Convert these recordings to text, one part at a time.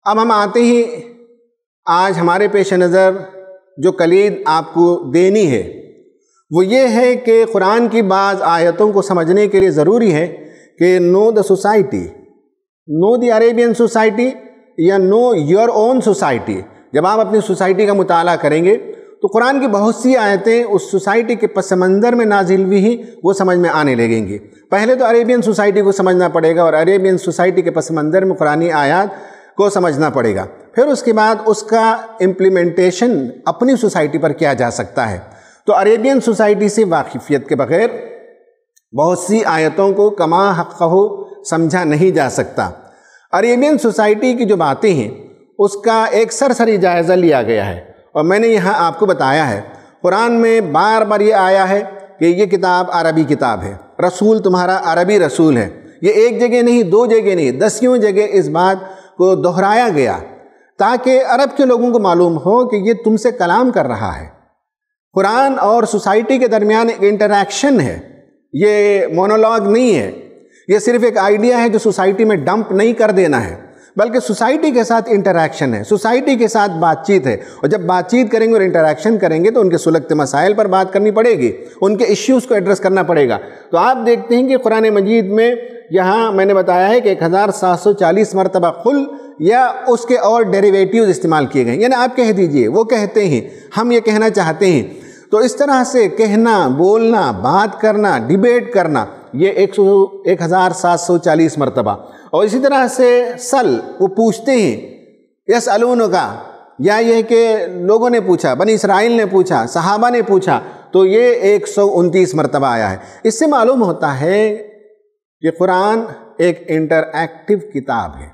اب ہم آتے ہی آج ہمارے پیش نظر جو کلید آپ کو دینی ہے وہ یہ ہے کہ قرآن کی بعض آیتوں کو سمجھنے کے لیے ضروری ہے کہ know the society, know the Arabian society یا نو یور اون سوسائٹی۔ جب آپ اپنی سوسائٹی کا مطالعہ کریں گے تو قرآن کی بہت سی آیتیں اس سوسائٹی کے پس منظر میں نازل ہوئی ہی وہ سمجھ میں آنے لگیں گی۔ پہلے تو عربین سوسائٹی کو سمجھنا پڑے گا اور عربین سوسائٹی کے پس منظر میں قرآنی آیات کو سمجھنا پڑے گا، پھر اس کے بعد اس کا امپلیمنٹیشن اپنی سوسائٹی پر کیا جا سکتا ہے۔ تو عربین سوسائٹی سے واقفیت کے بغیر بہت سی آیتوں کو کما حقہ سمجھا نہیں جا سکتا۔ عربین سوسائٹی کی جو باتیں ہیں اس کا ایک سرسری جائزہ لیا گیا ہے، اور میں نے یہاں آپ کو بتایا ہے قرآن میں بار بار یہ آیا ہے کہ یہ کتاب عربی کتاب ہے، رسول تمہارا عربی رسول ہے۔ یہ ایک جگہ نہیں، دو جگہ نہیں، 10 جگہ اس بات کو دہرایا گیا تاکہ عرب کے لوگوں کو معلوم ہو کہ یہ تم سے کلام کر رہا ہے۔ قرآن اور سوسائٹی کے درمیان ایک انٹریکشن ہے، یہ مونولوگ نہیں ہے، یہ صرف ایک آئیڈیا ہے جو سوسائٹی میں ڈمپ نہیں کر دینا ہے، بلکہ سوسائٹی کے ساتھ انٹریکشن ہے، سوسائٹی کے ساتھ بات چیت ہے، اور جب بات چیت کریں گے اور انٹریکشن کریں گے تو ان کے سلگتے مسائل پر بات کرنی پڑے گی، ان کے ایشوز کو ایڈریس کرنا پڑے گا۔ تو آپ دیکھتے ہیں کہ قرآن مجید میں یہاں میں نے بتایا ہے کہ 1740 مرتبہ قل یا اس کے اور ڈیریویٹیوز استعمال کیے گئے، یعنی آپ کہہ دیجئے، وہ کہتے ہیں، ہم یہ کہنا چاہتے ہیں۔ تو اس طرح سے کہنا، بولنا، بات کرنا، ڈیبیٹ کرنا، یہ 1740 مرتبہ۔ اور اسی طرح سے سل، وہ پوچھتے ہیں، یسألونک، یا یہ کہ لوگوں نے پوچھا، بنی اسرائیل نے پوچھا، صحابہ نے پوچھا، تو یہ 129 مرتبہ آیا ہے۔ اس سے معلوم ہوتا ہے کہ قرآن ایک انٹر ایکٹیو کتاب ہے،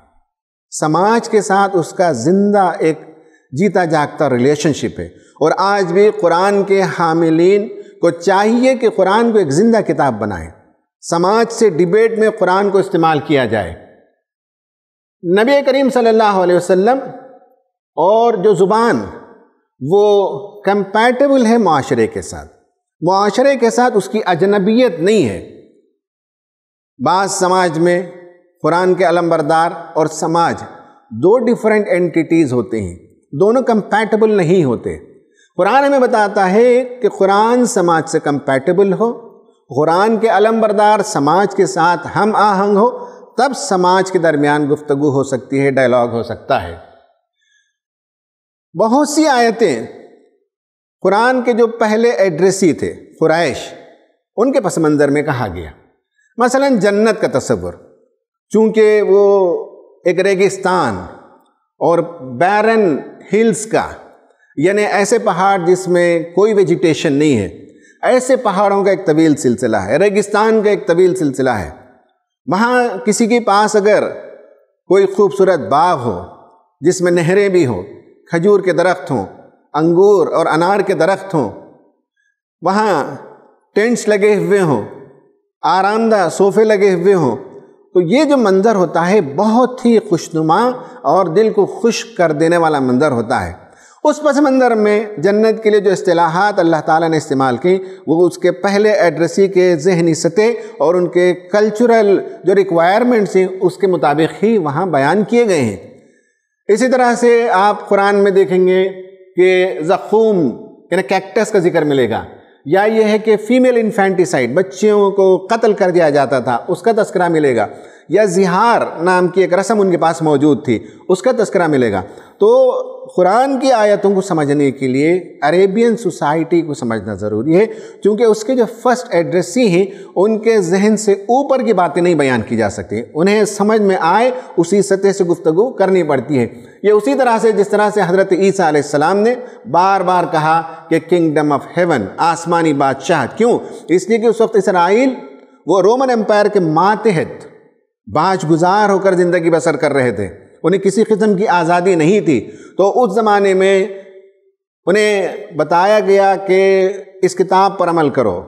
سماج کے ساتھ اس کا زندہ ایک جیتا جاگتا ریلیشن شپ ہے، اور آج بھی قرآن کے حاملین کو چاہیے کہ قرآن کو ایک زندہ کتاب بنائیں، سماج سے ڈیبیٹ میں قرآن کو استعمال کیا جائے۔ نبی کریم صلی اللہ علیہ وسلم اور جو زبان وہ کمپیٹیبل ہے معاشرے کے ساتھ، معاشرے کے ساتھ اس کی اجنبیت نہیں ہے۔ بعض سماج میں قرآن کے علمبردار اور سماج دو ڈیفرنٹ اینٹیٹیز ہوتے ہیں، دونوں کمپیٹیبل نہیں ہوتے۔ قرآن ہمیں بتاتا ہے کہ قرآن سماج سے کمپیٹیبل ہو، قرآن کے علمبردار سماج کے ساتھ ہم آہنگ ہو، تب سماج کے درمیان گفتگو ہو سکتی ہے، ڈائلاگ ہو سکتا ہے۔ بہت سی آیتیں قرآن کے جو پہلے ایڈریسی تھے قریش، ان کے پس منظر میں کہا گیا۔ مثلا جنت کا تصور، چونکہ وہ ایک ریگستان اور بیرن ہلز کا، یعنی ایسے پہاڑ جس میں کوئی ویجیٹیشن نہیں ہے، ایسے پہاڑوں کا ایک طویل سلسلہ ہے، ریگستان کا ایک طویل سلسلہ ہے۔ وہاں کسی کے پاس اگر کوئی خوبصورت باغ ہو جس میں نہریں بھی ہوں، کھجور کے درخت ہوں، انگور اور انار کے درخت ہوں، وہاں ٹینٹس لگے ہوئے ہوں، آرام دہ صوفے لگے ہوئے ہوں، تو یہ جو منظر ہوتا ہے بہت ہی خوشنما اور دل کو خوش کر دینے والا منظر ہوتا ہے۔ اس پس منظر میں جنت کے لیے جو اصطلاحات اللہ تعالیٰ نے استعمال کی وہ اس کے پہلے ایڈریسی کے ذہنی سطح اور ان کے کلچرل جو ریکوائرمنٹس ہیں اس کے مطابق ہی وہاں بیان کیے گئے ہیں۔ اسی طرح سے آپ قرآن میں دیکھیں گے کہ زقوم یعنی کیکٹس کا ذکر ملے گا، یا یہ ہے کہ فیمیل انفینٹیسائڈ، بچیوں کو قتل کر دیا جاتا تھا، اس کا تذکرہ ملے گا، یا زہار نام کی ایک رسم ان کے پاس موجود تھی، اس کا تذکرہ ملے گا۔ تو قرآن کی آیتوں کو سمجھنے کے لیے عربین سوسائٹی کو سمجھنا ضروری ہے، کیونکہ اس کے جو فرسٹ ایڈریسی ہیں ان کے ذہن سے اوپر کی باتیں نہیں بیان کی جا سکتی، انہیں سمجھ میں آئے اسی سطح سے گفتگو کرنی پڑتی ہے۔ یہ اسی طرح سے جس طرح سے حضرت عیسیٰ علیہ السلام نے بار بار کہا کہ کنگڈم آف ہیون، آسمانی بادشاہ، کیوں؟ اس لیے کہ اس وقت اسرائیل وہ رومن امپائر کے ماتحت باج گزار ہو کر زندگی بسر کر رہے تھے، انہیں کسی قسم کی آزادی نہیں تھی۔ تو اس زمانے میں انہیں بتایا گیا کہ اس کتاب پر عمل کرو،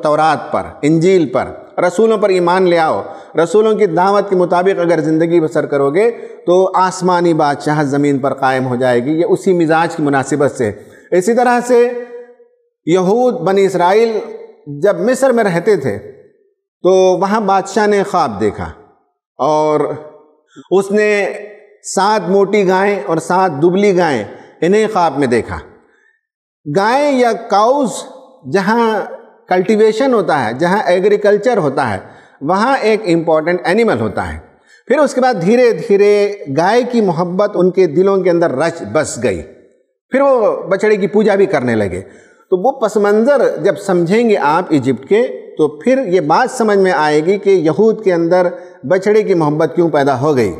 تورات پر، انجیل پر، رسولوں پر ایمان لے آؤ، رسولوں کی دعوت کے مطابق اگر زندگی بسر کرو گے تو آسمانی بادشاہت زمین پر قائم ہو جائے گی۔ یہ اسی مزاج کی مناسبت سے۔ اسی طرح سے یہود بنی اسرائیل جب مصر میں رہتے تھے تو وہاں بادشاہ نے خواب دیکھا اور اس نے 7 موٹی گائیں اور 7 دبلی گائیں انہیں خواب میں دیکھا۔ گائیں یا کاؤز جہاں کلٹیویشن ہوتا ہے، جہاں ایگریکلچر ہوتا ہے، وہاں ایک امپورٹنٹ اینیمل ہوتا ہے۔ پھر اس کے بعد دھیرے دھیرے گائے کی محبت ان کے دلوں کے اندر رچ بس گئی، پھر وہ بچڑے کی پوجا بھی کرنے لگے۔ تو وہ پس منظر جب سمجھیں گے آپ ایجپٹ کے، تو پھر یہ بات سمجھ میں آئے گی کہ یہود کے اندر بچڑے کی محبت کیوں پیدا ہو گئی۔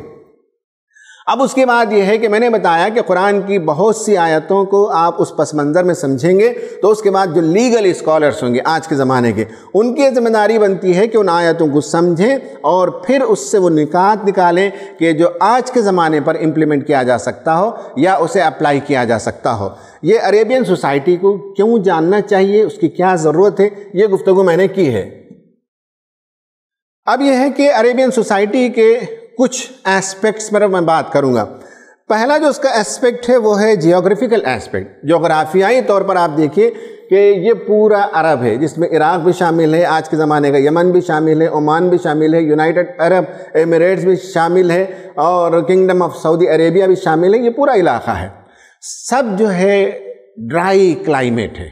اب اس کے بعد یہ ہے کہ میں نے بتایا کہ قرآن کی بہت سی آیتوں کو آپ اس پس منظر میں سمجھیں گے، تو اس کے بعد جو لیگل اسکالرس ہوں گے آج کے زمانے کے، ان کی ذمہ داری بنتی ہے کہ ان آیتوں کو سمجھیں اور پھر اس سے وہ نکات نکالیں کہ جو آج کے زمانے پر امپلیمنٹ کیا جا سکتا ہو یا اسے اپلائی کیا جا سکتا ہو۔ یہ عربین سوسائٹی کو کیوں جاننا چاہیے، اس کی کیا ضرورت ہے، یہ گفتگو میں نے کی ہے۔ اب یہ ہے کہ عربین سوسائٹی کے کچھ ایسپیکٹس پر میں بات کروں گا۔ پہلا جو اس کا ایسپیکٹ ہے وہ ہے جیوگرافیکل ایسپیکٹ۔ جغرافیائی طور پر آپ دیکھیے کہ یہ پورا عرب ہے، جس میں عراق بھی شامل ہے، آج کے زمانے کا یمن بھی شامل ہے، عمان بھی شامل ہے، یونائٹڈ عرب ایمریٹس بھی شامل ہے، اور کنگڈم آف سعودی عربیہ بھی شامل ہے۔ یہ پورا علاقہ ہے، سب جو ہے ڈرائی کلائمیٹ ہے،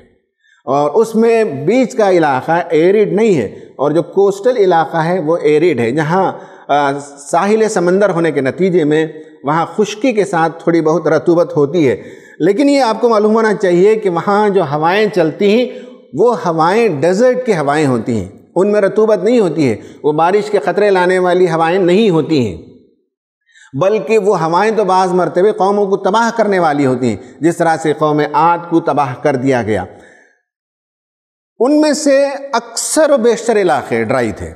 اور اس میں بیچ کا علاقہ ایریڈ نہیں ہے، اور جو کوسٹل علاقہ ہے وہ ایریڈ ہے، جہاں ساحل سمندر ہونے کے نتیجے میں وہاں خشکی کے ساتھ تھوڑی بہت رطوبت ہوتی ہے۔ لیکن یہ آپ کو معلوم ہونا چاہیے کہ وہاں جو ہوائیں چلتی ہیں وہ ہوائیں ڈیزرٹ کی ہوائیں ہوتی ہیں، ان میں رطوبت نہیں ہوتی ہے، وہ بارش کے خطرے لانے والی ہوائیں نہیں ہوتی ہیں، بلکہ وہ ہوائیں تو بعض مرتبہ قوموں کو تباہ کرنے والی ہوتی ہیں، جس طرح سے قوم عاد کو تباہ کر دیا گیا۔ ان میں سے اکثر و بیشتر علاقے ڈرائی تھے،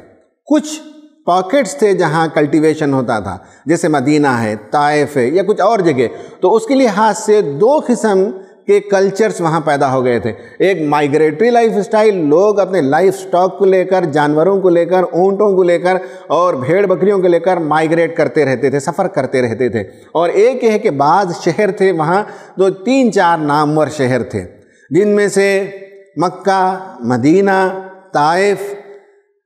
کچھ پاکٹس تھے جہاں کلٹیویشن ہوتا تھا، جیسے مدینہ ہے، طائف ہے، یا کچھ اور جگہ۔ تو اس کے لحاظ سے 2 قسم کے کلچرز وہاں پیدا ہو گئے تھے۔ ایک مائگریٹری لائف اسٹائل، لوگ اپنے لائف سٹاک کو لے کر، جانوروں کو لے کر، اونٹوں کو لے کر اور بھیڑ بکریوں کو لے کر مائگریٹ کرتے رہتے تھے، سفر کرتے رہتے تھے۔ اور ایک یہ ہے کہ بعض شہر تھے وہاں، 2-3-4 نامور شہر تھے، جن میں سے مکہ، مدینہ، طائف،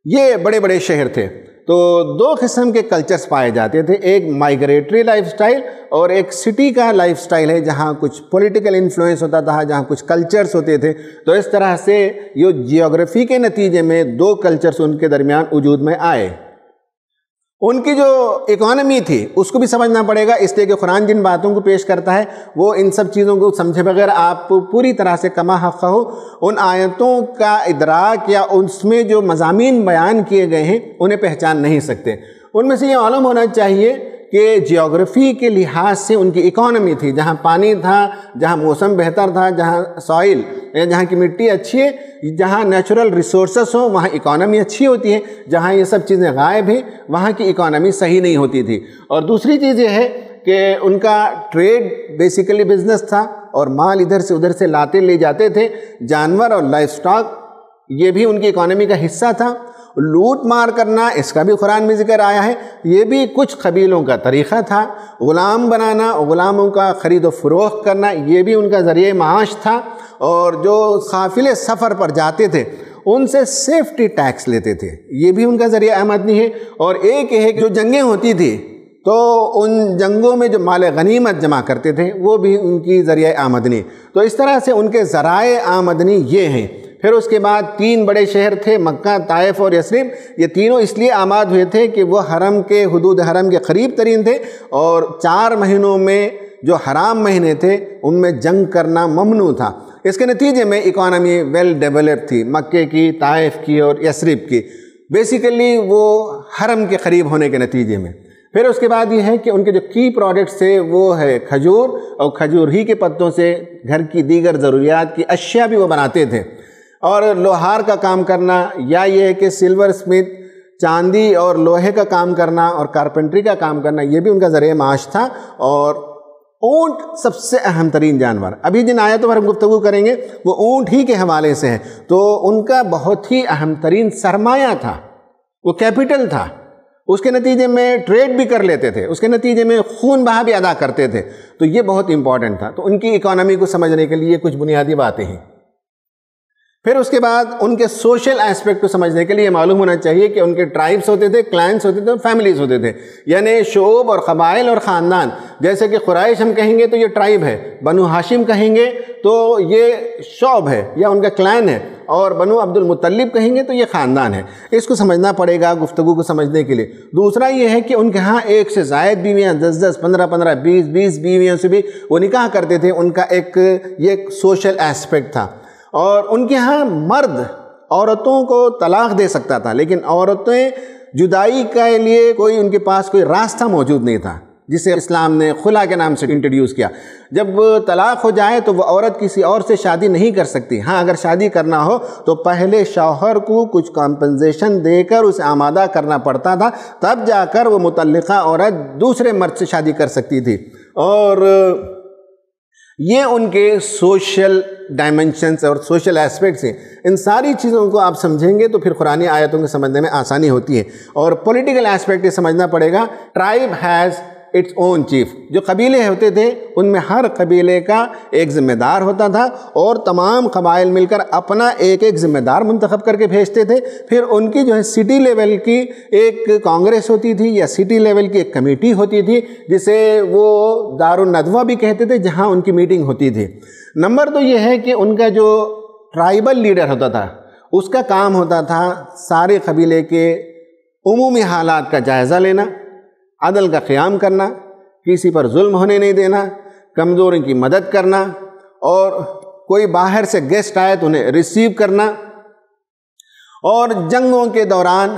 یہ بڑے بڑے شہر تھے۔ تو 2 قسم کے کلچرز پائے جاتے تھے، ایک مائگریٹری لائف سٹائل اور ایک سٹی کا لائف سٹائل ہے، جہاں کچھ پولیٹیکل انفلوئنس ہوتا تھا، جہاں کچھ کلچرز ہوتے تھے۔ تو اس طرح سے یہ جیوگرافی کے نتیجے میں 2 کلچرز ان کے درمیان وجود میں آئے۔ ان کی جو اکانومی تھی اس کو بھی سمجھنا پڑے گا، اس لیے کہ قرآن جن باتوں کو پیش کرتا ہے وہ ان سب چیزوں کو سمجھے بغیر آپ پوری طرح سے کما حق ہو ان آیتوں کا ادراک یا اس میں جو مضامین بیان کیے گئے ہیں انہیں پہچان نہیں سکتے۔ ان میں سے یہ معلوم ہونا چاہیے کہ جیوگرافی کے لحاظ سے ان کی اکانومی تھی، جہاں پانی تھا، جہاں موسم بہتر تھا، جہاں سوائل جہاں کی مٹی اچھی ہے، جہاں نیچرل ریسورسز ہوں وہاں اکانومی اچھی ہوتی ہے، جہاں یہ سب چیزیں غائب ہیں وہاں کی اکانومی صحیح نہیں ہوتی تھی۔ اور دوسری چیز یہ ہے کہ ان کا ٹریڈ بیسیکلی بزنس تھا، اور مال ادھر سے ادھر سے لاتے لے جاتے تھے، جانور اور لائف سٹاک یہ بھی ان کی اکانومی کا حصہ تھا۔ لوٹ مار کرنا اس کا بھی قرآن میں ذکر آیا ہے، یہ بھی کچھ قبیلوں کا طریقہ تھا۔ غلام بنانا، غلاموں کا خرید و فروخت کرنا، یہ بھی ان کا ذریعہ معاش تھا۔ اور جو قافلے سفر پر جاتے تھے ان سے سیفٹی ٹیکس لیتے تھے، یہ بھی ان کا ذریعہ آمدنی ہے۔ اور ایک یہ ہے کہ جو جنگیں ہوتی تھی تو ان جنگوں میں جو مال غنیمت جمع کرتے تھے وہ بھی ان کی ذریعہ آمدنی۔ تو اس طرح سے ان کے ذرائع آمدنی یہ ہیں۔ پھر اس کے بعد 3 بڑے شہر تھے، مکہ، طائف اور یثرب۔ یہ تینوں اس لیے آباد ہوئے تھے کہ وہ حرم کے حدود حرم کے قریب ترین تھے، اور 4 مہینوں میں جو حرام مہینے تھے ان میں جنگ کرنا ممنوع تھا۔ اس کے نتیجے میں اکانومی ویل ڈیولپ تھی، مکے کی، طائف کی اور یثرب کی، بیسیکلی وہ حرم کے قریب ہونے کے نتیجے میں۔ پھر اس کے بعد یہ ہے کہ ان کے جو کی پروڈکٹس تھے وہ ہے کھجور، اور کھجور ہی کے پتوں سے گھر کی دیگر ضروریات کی اشیاء بھی وہ بناتے تھے۔ اور لوہار کا کام کرنا، یا یہ ہے کہ سلور اسمتھ، چاندی اور لوہے کا کام کرنا اور کارپنٹری کا کام کرنا، یہ بھی ان کا ذریعہ معاش تھا۔ اور اونٹ سب سے اہم ترین جانور، ابھی جن آیتوں پر ہم گفتگو کریں گے وہ اونٹ ہی کے حوالے سے ہے، تو ان کا بہت ہی اہم ترین سرمایہ تھا، وہ کیپٹل تھا۔ اس کے نتیجے میں ٹریڈ بھی کر لیتے تھے، اس کے نتیجے میں خون بہا بھی ادا کرتے تھے، تو یہ بہت امپورٹنٹ تھا۔ تو ان کی اکانومی کو سمجھنے کے لیے کچھ بنیادی باتیں ہیں۔ پھر اس کے بعد ان کے سوشل ایسپیکٹ کو سمجھنے کے لیے معلوم ہونا چاہیے کہ ان کے ٹرائبس ہوتے تھے، کلینس ہوتے تھے اور فیملیز ہوتے تھے، یعنی شعوب اور قبائل اور خاندان. جیسے کہ قریش ہم کہیں گے تو یہ ٹرائب ہے، بنو ہاشم کہیں گے تو یہ شعب ہے یا ان کا کلین ہے، اور بنو عبد المطلب کہیں گے تو یہ خاندان ہے. اس کو سمجھنا پڑے گا گفتگو کو سمجھنے کے لیے. دوسرا یہ ہے کہ ان کے ہاں ایک سے زائد بیویاں، 10 15 20 بیویوں سے بھی وہ نکاح کرتے تھے. ان کا ایک یہ سوشل ایسپیکٹ تھا. اور ان کے ہاں مرد عورتوں کو طلاق دے سکتا تھا، لیکن عورتیں جدائی کے لیے کوئی ان کے پاس کوئی راستہ موجود نہیں تھا، جسے اسلام نے خلا کے نام سے انٹروڈیوس کیا. جب طلاق ہو جائے تو وہ عورت کسی اور سے شادی نہیں کر سکتی. ہاں اگر شادی کرنا ہو تو پہلے شوہر کو کچھ کمپنسیشن دے کر اسے آمادہ کرنا پڑتا تھا، تب جا کر وہ متعلقہ عورت دوسرے مرد سے شادی کر سکتی تھی. اور یہ ان کے سوشل ڈائمنشنز اور سوشل ایسپیکٹس ہیں. ان ساری چیزوں کو آپ سمجھیں گے تو پھر قرآنی آیتوں کو سمجھنے میں آسانی ہوتی ہے. اور پولیٹیکل ایسپیکٹ یہ سمجھنا پڑے گا. Tribe has its own chief. جو قبیلے ہوتے تھے ان میں ہر قبیلے کا ایک ذمہ دار ہوتا تھا، اور تمام قبائل مل کر اپنا ایک ذمہ دار منتخب کر کے بھیجتے تھے. پھر ان کی جو ہے سٹی لیول کی ایک کانگریس ہوتی تھی یا سٹی لیول کی ایک کمیٹی ہوتی تھی، جسے وہ دار الندوہ بھی کہتے تھے، جہاں ان کی میٹنگ ہوتی تھی. نمبر 2 یہ ہے کہ ان کا جو ٹرائبل لیڈر ہوتا تھا اس کا کام ہوتا تھا سارے قبیلے کے عمومی حالات کا جائزہ لینا، عدل کا قیام کرنا، کسی پر ظلم ہونے نہیں دینا، کمزوروں کی مدد کرنا، اور کوئی باہر سے گیسٹ آئے تو انہیں ریسیو کرنا، اور جنگوں کے دوران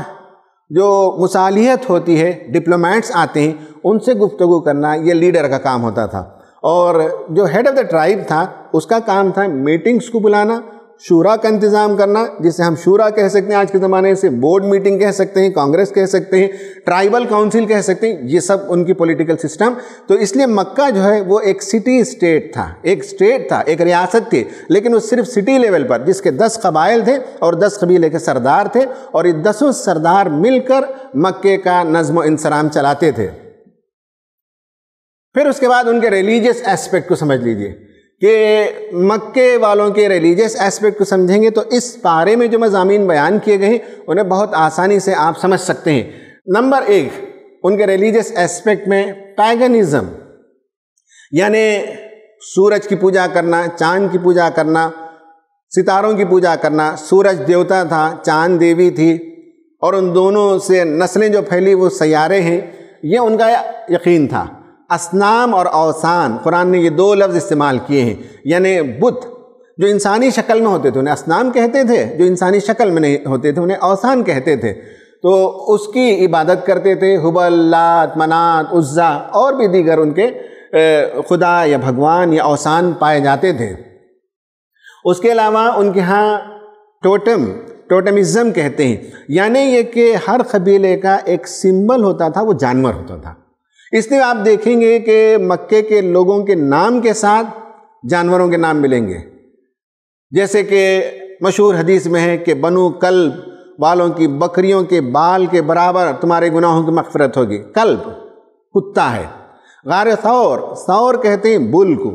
جو مصالحت ہوتی ہے، ڈپلومیٹس آتے ہیں ان سے گفتگو کرنا، یہ لیڈر کا کام ہوتا تھا. اور جو ہیڈ آف دا ٹرائب تھا اس کا کام تھا میٹنگز کو بلانا، شورا کا انتظام کرنا، جسے ہم شورا کہہ سکتے ہیں آج کے زمانے سے، بورڈ میٹنگ کہہ سکتے ہیں، کانگریس کہہ سکتے ہیں، ٹرائبل کاؤنسل کہہ سکتے ہیں. یہ سب ان کی پولیٹیکل سسٹم. تو اس لیے مکہ جو ہے وہ ایک سٹی اسٹیٹ تھا، ایک ریاست تھی، لیکن وہ صرف سٹی لیول پر، جس کے 10 قبائل تھے اور 10 قبیلے کے سردار تھے، اور یہ 10 سردار مل کر مکے کا نظم و انصرام چلاتے تھے. پھر اس کے بعد ان کے ریلیجیس ایسپیکٹ کو سمجھ لیجئے کہ مکے والوں کے ریلیجیس ایسپیکٹ کو سمجھیں گے تو اس پارے میں جو مضامین بیان کیے گئے ہیں انہیں بہت آسانی سے آپ سمجھ سکتے ہیں. نمبر 1 ان کے ریلیجیس ایسپیکٹ میں پیگنزم، یعنی سورج کی پوجا کرنا، چاند کی پوجا کرنا، ستاروں کی پوجا کرنا. سورج دیوتا تھا، چاند دیوی تھی، اور ان دونوں سے نسلیں جو پھیلی وہ سیارے ہیں، یہ ان کا یقین تھا. اصنام اور اوثان، قرآن نے یہ 2 لفظ استعمال کیے ہیں، یعنی بت جو انسانی شکل میں ہوتے تھے انہیں اصنام کہتے تھے، جو انسانی شکل میں نہیں ہوتے تھے انہیں اوثان کہتے تھے. تو اس کی عبادت کرتے تھے. حبل، لات، منات، عزا اور بھی دیگر ان کے خدا یا بھگوان یا اوثان پائے جاتے تھے. اس کے علاوہ ان کے ہاں ٹوٹمزم کہتے ہیں، یعنی یہ کہ ہر قبیلے کا ایک سمبل ہوتا تھا، وہ جانور ہوتا تھا. اس لیے آپ دیکھیں گے کہ مکے کے لوگوں کے نام کے ساتھ جانوروں کے نام ملیں گے. جیسے کہ مشہور حدیث میں ہے کہ بنو کلب والوں کی بکریوں کے بال کے برابر تمہارے گناہوں کی مغفرت ہوگی. کلب کتا ہے. غار ثور کہتے ہیں بل کو،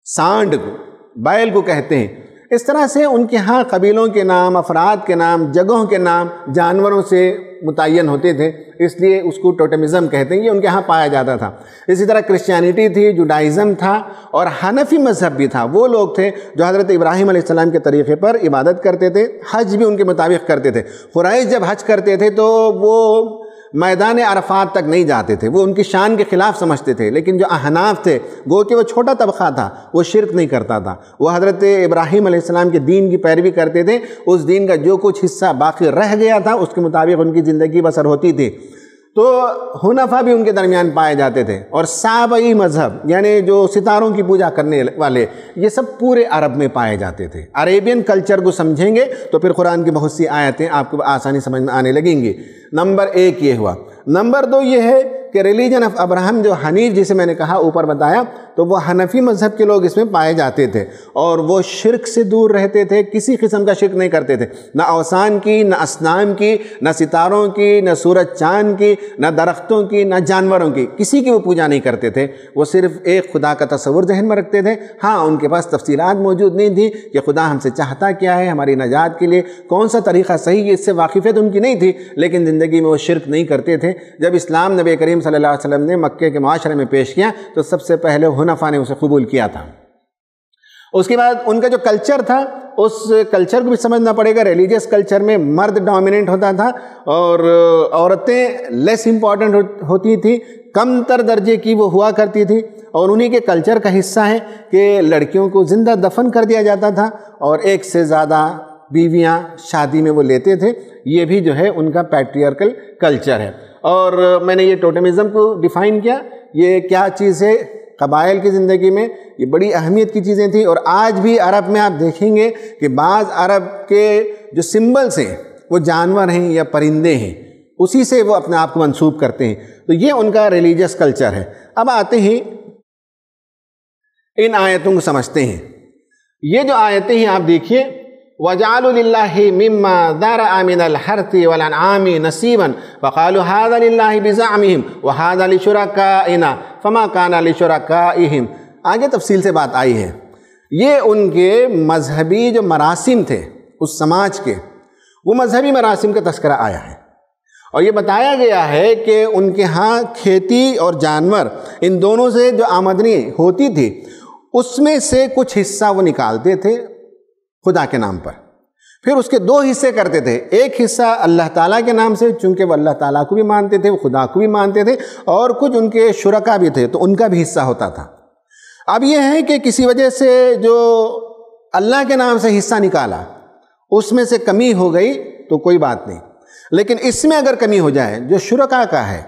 سانڈ کو، بیل کو کہتے ہیں. اس طرح سے ان کے ہاں قبیلوں کے نام، افراد کے نام، جگہوں کے نام جانوروں سے متعین ہوتے تھے، اس لیے اس کو ٹوٹمزم کہتے ہیں. یہ ان کے ہاں پایا جاتا تھا. اسی طرح کرسچینٹی تھی، جوڈائزم تھا، اور حنفی مذہب بھی تھا. وہ لوگ تھے جو حضرت ابراہیم علیہ السلام کے طریقے پر عبادت کرتے تھے، حج بھی ان کے مطابق کرتے تھے. قریش جب حج کرتے تھے تو وہ میدان عرفات تک نہیں جاتے تھے، وہ ان کی شان کے خلاف سمجھتے تھے. لیکن جو احناف تھے، گو کہ وہ چھوٹا طبقہ تھا، وہ شرک نہیں کرتا تھا، وہ حضرت ابراہیم علیہ السلام کے دین کی پیروی کرتے تھے. اس دین کا جو کچھ حصہ باقی رہ گیا تھا اس کے مطابق ان کی زندگی بسر ہوتی تھی. تو حنفا بھی ان کے درمیان پائے جاتے تھے. اور سابعی مذہب یعنی جو ستاروں کی پوجا کرنے والے، یہ سب پورے عرب میں پائے جاتے تھے. عربین کلچر کو سمجھیں گے تو پھر قرآن کی بہت سی آیتیں آپ کو آسانی سمجھ میں آنے لگیں گی. نمبر 1 یہ ہوا. نمبر 2 یہ ہے کہ ریلیجن آف ابراہم جو حنیف جسے میں نے کہا اوپر بتایا، تو وہ حنفی مذہب کے لوگ اس میں پائے جاتے تھے، اور وہ شرک سے دور رہتے تھے، کسی قسم کا شرک نہیں کرتے تھے، نہ اوثان کی، نہ اصنام کی، نہ ستاروں کی، نہ سورج چاند کی، نہ درختوں کی، نہ جانوروں کی، کسی کی وہ پوجا نہیں کرتے تھے۔ وہ صرف ایک خدا کا تصور ذہن میں رکھتے تھے۔ ہاں ان کے پاس تفصیلات موجود نہیں تھی کہ خدا ہم سے چاہتا کیا ہے، ہماری نجات کے لیے کون سا طریقہ صحیح ہے، اس سے واقفیت ان کی نہیں تھی، لیکن زندگی میں وہ شرک نہیں کرتے تھے۔ جب اسلام نبی کریم صلی اللہ علیہ وسلم نے مکے کے معاشرے میں پیش کیا تو سب سے پہلے حنفاء نے اسے قبول کیا تھا۔ اس کے بعد ان کا جو کلچر تھا، اس کلچر کو بھی سمجھنا پڑے گا۔ ریلیجیس کلچر میں مرد ڈومیننٹ ہوتا تھا اور عورتیں لیس امپورٹنٹ ہوتی تھی، کم تر درجے کی وہ ہوا کرتی تھی، اور انہی کے کلچر کا حصہ ہے کہ لڑکیوں کو زندہ دفن کر دیا جاتا تھا اور ایک سے زیادہ بیویاں شادی میں وہ لیتے تھے۔ یہ بھی جو ہے ان کا پیٹریارکل کلچر ہے۔ اور میں نے یہ ٹوٹمزم کو ڈیفائن کیا، یہ کیا چیز ہے قبائل کی زندگی میں، یہ بڑی اہمیت کی چیزیں تھیں۔ اور آج بھی عرب میں آپ دیکھیں گے کہ بعض عرب کے جو سمبلز ہیں وہ جانور ہیں یا پرندے ہیں، اسی سے وہ اپنے آپ کو منسوب کرتے ہیں۔ تو یہ ان کا ریلیجیس کلچر ہے۔ اب آتے ہیں ان آیتوں کو سمجھتے ہیں۔ یہ جو آیتیں ہیں آپ دیکھیے، وَجَعَلُوا لِلَّهِ مِمَّا ذَرَأَ مِنَ الْحَرْثِ وَالْأَنْعَامِ نَصِيبًا فَقَالُوا هَذَا لِلَّهِ بِزَعْمِهِمْ وَهَذَا لِشُرَكَائِنَا فَمَا كَانَ لِشُرَكَائِهِمْ۔ آگے تفصیل سے بات آئی ہے۔ یہ ان کے مذہبی جو مراسم تھے اس سماج کے، وہ مذہبی مراسم کا تذکرہ آیا ہے، اور یہ بتایا گیا ہے کہ ان کے ہاں کھیتی اور جانور ان دونوں سے جو آمدنی ہوتی تھی اس میں سے کچھ حصہ وہ نکالتے تھے خدا کے نام پر، پھر اس کے دو حصے کرتے تھے۔ ایک حصہ اللہ تعالیٰ کے نام سے، چونکہ وہ اللہ تعالیٰ کو بھی مانتے تھے، وہ خدا کو بھی مانتے تھے، اور کچھ ان کے شرکا بھی تھے تو ان کا بھی حصہ ہوتا تھا۔ اب یہ ہے کہ کسی وجہ سے جو اللہ کے نام سے حصہ نکالا اس میں سے کمی ہو گئی تو کوئی بات نہیں، لیکن اس میں اگر کمی ہو جائے جو شرکا کا ہے،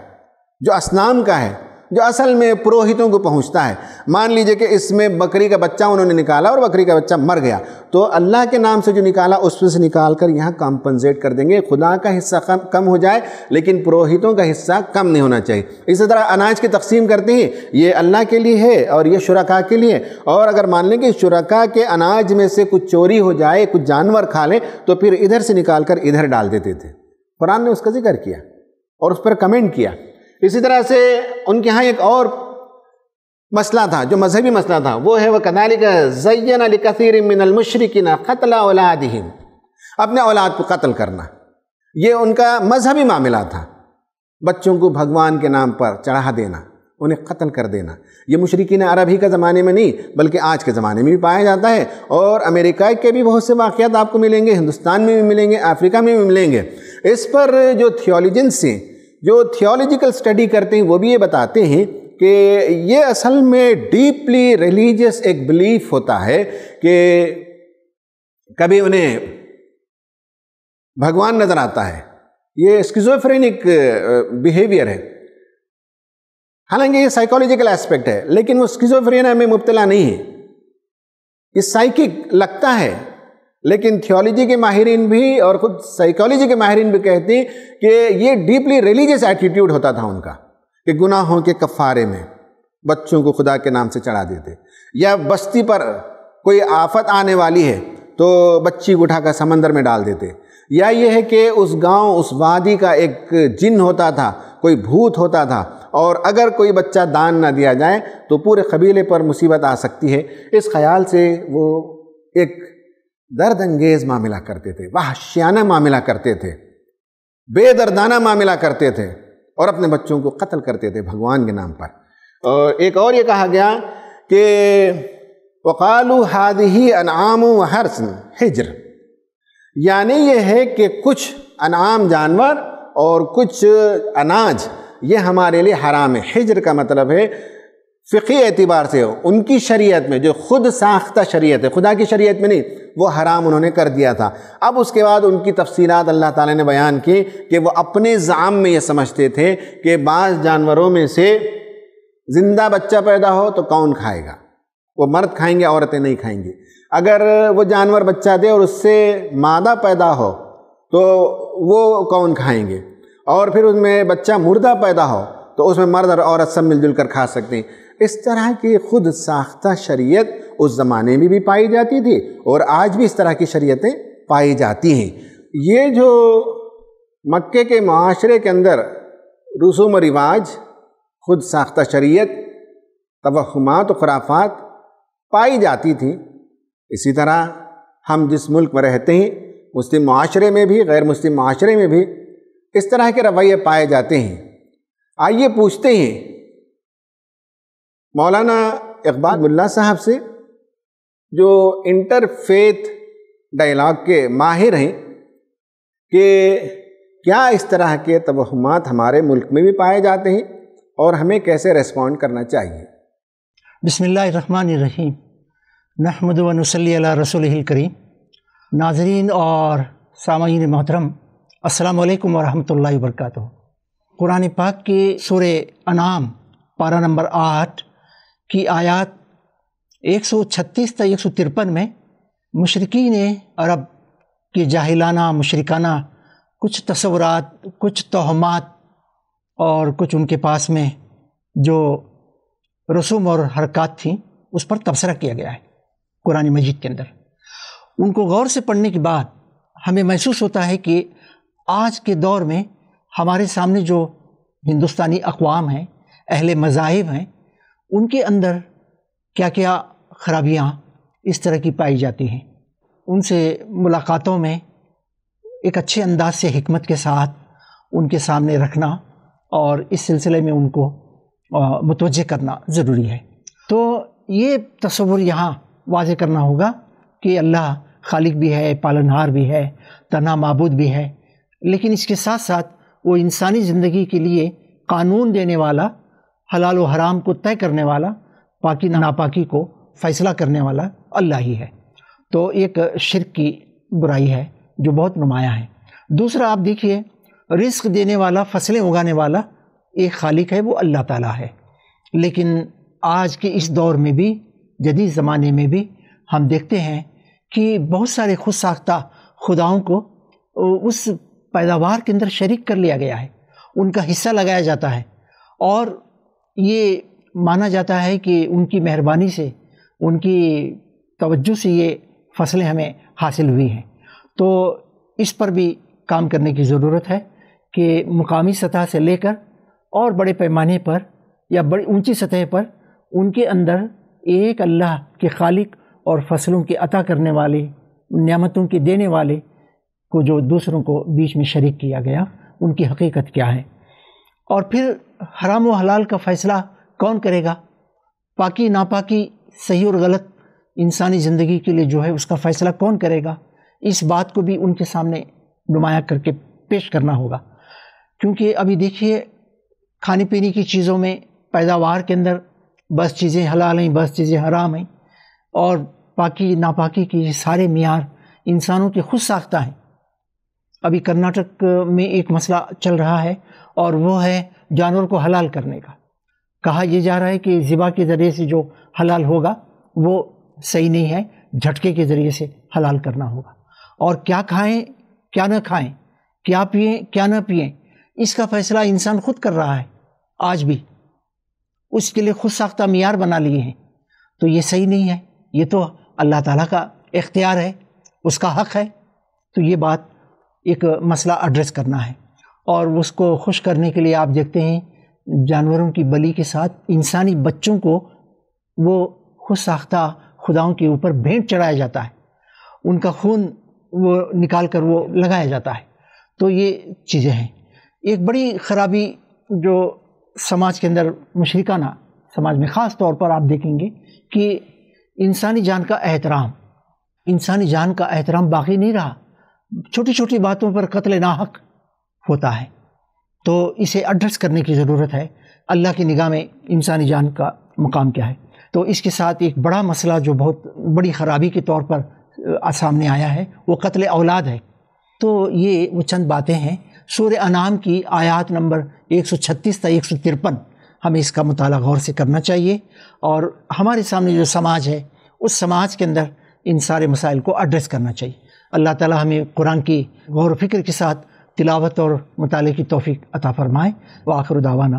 جو اصنام کا ہے، جو اصل میں پروہتوں کو پہنچتا ہے، مان لیجئے کہ اس میں بکری کا بچہ انہوں نے نکالا اور بکری کا بچہ مر گیا، تو اللہ کے نام سے جو نکالا اس میں سے نکال کر یہاں کمپنسیٹ کر دیں گے، خدا کا حصہ کم ہو جائے لیکن پروہتوں کا حصہ کم نہیں ہونا چاہیے۔ اسی طرح اناج کی تقسیم کرتے ہیں، یہ اللہ کے لیے ہے اور یہ شرکا کے لیے، اور اگر مان لیں کہ شرکا کے اناج میں سے کچھ چوری ہو جائے، کچھ جانور کھا لیں تو پھر ادھر سے نکال کر ادھر ڈال دیتے تھے۔ قرآن نے اس کا ذکر کیا اور اس پر کمنٹ کیا۔ اسی طرح سے ان کے ہاں ایک اور مسئلہ تھا جو مذہبی مسئلہ تھا، وہ ہے وَكَذَلِكَ زَيَّنَ لِكَثِيرٍ مِّنَ الْمُشْرِكِينَ قَتْلَ أَوْلَادِهِمْ، اپنے اولاد کو قتل کرنا، یہ ان کا مذہبی معاملہ تھا۔ بچوں کو بھگوان کے نام پر چڑھا دینا، انہیں قتل کر دینا، یہ مشرکین عرب ہی کا زمانے میں نہیں بلکہ آج کے زمانے میں بھی پایا جاتا ہے، اور امریکہ کے بھی بہت سے واقعات آپ کو ملیں گے، ہندوستان میں بھی ملیں گے، افریقہ میں بھی ملیں گے۔ اس پر جو تھیولوجنس ہیں، جو تھیولوجیکل اسٹڈی کرتے ہیں، وہ بھی یہ بتاتے ہیں کہ یہ اصل میں ڈیپلی ریلیجیس ایک بلیف ہوتا ہے کہ کبھی انہیں بھگوان نظر آتا ہے، یہ اسکیزوفرینک بیہیویئر ہے، حالانکہ یہ سائیکولوجیکل ایسپیکٹ ہے، لیکن وہ اسکیزوفرینیا میں مبتلا نہیں ہے، یہ سائیکک لگتا ہے، لیکن تھیولوجی کے ماہرین بھی اور خود سائیکالوجی کے ماہرین بھی کہتے ہیں کہ یہ ڈیپلی ریلیجیس ایٹیٹیوڈ ہوتا تھا ان کا، کہ گناہوں کے کفارے میں بچوں کو خدا کے نام سے چڑھا دیتے، یا بستی پر کوئی آفت آنے والی ہے تو بچی کو اٹھا کر سمندر میں ڈال دیتے، یا یہ ہے کہ اس گاؤں اس وادی کا ایک جن ہوتا تھا، کوئی بھوت ہوتا تھا، اور اگر کوئی بچہ دان نہ دیا جائے تو پورے قبیلے پر مصیبت آ سکتی ہے۔ اس خیال سے وہ ایک درد انگیز معاملہ کرتے تھے، وحشیانہ معاملہ کرتے تھے، بے دردانہ معاملہ کرتے تھے، اور اپنے بچوں کو قتل کرتے تھے بھگوان کے نام پر۔ اور ایک اور یہ کہا گیا کہ وَقَالُوا هَذِهِ أَنْعَامٌ وَحَرْثٌ حِجْرٌ، یعنی یہ ہے کہ کچھ انعام جانور اور کچھ اناج یہ ہمارے لیے حرام ہے۔ حجر کا مطلب ہے فقہی اعتبار سے ان کی شریعت میں، جو خود ساختہ شریعت ہے، خدا کی شریعت میں نہیں، وہ حرام انہوں نے کر دیا تھا۔ اب اس کے بعد ان کی تفصیلات اللہ تعالیٰ نے بیان کی کہ وہ اپنے زعم میں یہ سمجھتے تھے کہ بعض جانوروں میں سے زندہ بچہ پیدا ہو تو کون کھائے گا، وہ مرد کھائیں گے، عورتیں نہیں کھائیں گی۔ اگر وہ جانور بچہ دے اور اس سے مادہ پیدا ہو تو وہ کون کھائیں گے، اور پھر اس میں بچہ مردہ پیدا ہو تو اس میں مرد اور عورت سب مل جل کر کھا سکتے ہیں۔ اس طرح کی خود ساختہ شریعت اس زمانے میں بھی پائی جاتی تھی اور آج بھی اس طرح کی شریعتیں پائی جاتی ہیں۔ یہ جو مکے کے معاشرے کے اندر رسوم و رواج، خود ساختہ شریعت، توہمات و خرافات پائی جاتی تھیں، اسی طرح ہم جس ملک میں رہتے ہیں، مسلم معاشرے میں بھی غیر مسلم معاشرے میں بھی اس طرح کے رویے پائے جاتے ہیں۔ آئیے پوچھتے ہیں مولانا اقبال ملا صاحب سے، جو انٹر فیتھ ڈائلاگ کے ماہر ہیں، کہ کیا اس طرح کے توہمات ہمارے ملک میں بھی پائے جاتے ہیں اور ہمیں کیسے ریسپونڈ کرنا چاہیے؟ بسم اللہ الرحمن الرحیم، نحمد و نصلی علی رسولہ الکریم۔ ناظرین اور سامعین محترم، السلام علیکم ورحمۃ اللہ وبرکاتہ۔ قرآن پاک کی سورہ انعام پارہ نمبر 8 کی آیات 136 تا 153 میں مشرکین عرب کی جاہلانہ مشرکانہ کچھ تصورات، کچھ توہمات اور کچھ ان کے پاس میں جو رسوم اور حرکات تھیں اس پر تبصرہ کیا گیا ہے قرآن مجید کے اندر۔ ان کو غور سے پڑھنے کے بعد ہمیں محسوس ہوتا ہے کہ آج کے دور میں ہمارے سامنے جو ہندوستانی اقوام ہیں، اہل مذاہب ہیں، ان کے اندر کیا کیا خرابیاں اس طرح کی پائی جاتی ہیں۔ ان سے ملاقاتوں میں ایک اچھے انداز سے حکمت کے ساتھ ان کے سامنے رکھنا اور اس سلسلے میں ان کو متوجہ کرنا ضروری ہے۔ تو یہ تصور یہاں واضح کرنا ہوگا کہ اللہ خالق بھی ہے، پالنہار بھی ہے، تنہا معبود بھی ہے، لیکن اس کے ساتھ ساتھ وہ انسانی زندگی کے لیے قانون دینے والا، حلال و حرام کو طے کرنے والا، پاکی ناپاکی کو فیصلہ کرنے والا اللہ ہی ہے۔ تو ایک شرک کی برائی ہے جو بہت نمایاں ہے۔ دوسرا آپ دیکھیے، رزق دینے والا، فصلیں اگانے والا ایک خالق ہے، وہ اللہ تعالیٰ ہے۔ لیکن آج کے اس دور میں بھی، جدید زمانے میں بھی ہم دیکھتے ہیں کہ بہت سارے خود ساختہ خداؤں کو اس پیداوار کے اندر شریک کر لیا گیا ہے، ان کا حصہ لگایا جاتا ہے، اور یہ مانا جاتا ہے کہ ان کی مہربانی سے، ان کی توجہ سے یہ فصلیں ہمیں حاصل ہوئی ہیں۔ تو اس پر بھی کام کرنے کی ضرورت ہے کہ مقامی سطح سے لے کر اور بڑے پیمانے پر یا بڑی اونچی سطح پر ان کے اندر ایک اللہ کے خالق اور فصلوں کے عطا کرنے والے، نعمتوں کے دینے والے کو جو دوسروں کو بیچ میں شریک کیا گیا، ان کی حقیقت کیا ہے، اور پھر حرام و حلال کا فیصلہ کون کرے گا، پاکی ناپاکی، صحیح اور غلط انسانی زندگی کے لیے جو ہے اس کا فیصلہ کون کرے گا، اس بات کو بھی ان کے سامنے نمایاں کر کے پیش کرنا ہوگا۔ کیونکہ ابھی دیکھیے، کھانے پینے کی چیزوں میں، پیداوار کے اندر بس چیزیں حلال ہیں، بس چیزیں حرام ہیں، اور پاکی ناپاکی کی سارے معیار انسانوں کے خود ساختہ ہیں۔ ابھی کرناٹک میں ایک مسئلہ چل رہا ہے، اور وہ ہے جانور کو حلال کرنے کا۔ کہا یہ جا رہا ہے کہ ذبح کے ذریعے سے جو حلال ہوگا وہ صحیح نہیں ہے، جھٹکے کے ذریعے سے حلال کرنا ہوگا۔ اور کیا کھائیں کیا نہ کھائیں، کیا پئیں کیا نہ پئیں، اس کا فیصلہ انسان خود کر رہا ہے آج بھی، اس کے لیے خود ساختہ معیار بنا لیے ہیں۔ تو یہ صحیح نہیں ہے، یہ تو اللہ تعالیٰ کا اختیار ہے، اس کا حق ہے۔ تو یہ بات ایک مسئلہ ایڈریس کرنا ہے، اور اس کو خوش کرنے کے لیے آپ دیکھتے ہیں جانوروں کی بلی کے ساتھ انسانی بچوں کو وہ خود ساختہ خداؤں کے اوپر بھینٹ چڑھایا جاتا ہے، ان کا خون وہ نکال کر وہ لگایا جاتا ہے۔ تو یہ چیزیں ہیں۔ ایک بڑی خرابی جو سماج کے اندر، مشرکانہ سماج میں خاص طور پر آپ دیکھیں گے کہ انسانی جان کا احترام باقی نہیں رہا، چھوٹی چھوٹی باتوں پر قتل ناحق ہوتا ہے۔ تو اسے ایڈریس کرنے کی ضرورت ہے، اللہ کی نگاہ میں انسانی جان کا مقام کیا ہے۔ تو اس کے ساتھ ایک بڑا مسئلہ جو بہت بڑی خرابی کے طور پر سامنے آیا ہے، وہ قتل اولاد ہے۔ تو یہ وہ چند باتیں ہیں۔ سورہ انعام کی آیات نمبر 136 تا 153 ہمیں اس کا مطالعہ غور سے کرنا چاہیے، اور ہمارے سامنے جو سماج ہے اس سماج کے اندر ان سارے مسائل کو ایڈریس کرنا چاہیے۔ اللہ تعالی ہمیں قرآن کی غور و فکر کے ساتھ تلاوت اور مطالعے کی توفیق عطا فرمائے۔ وآخر دعوانا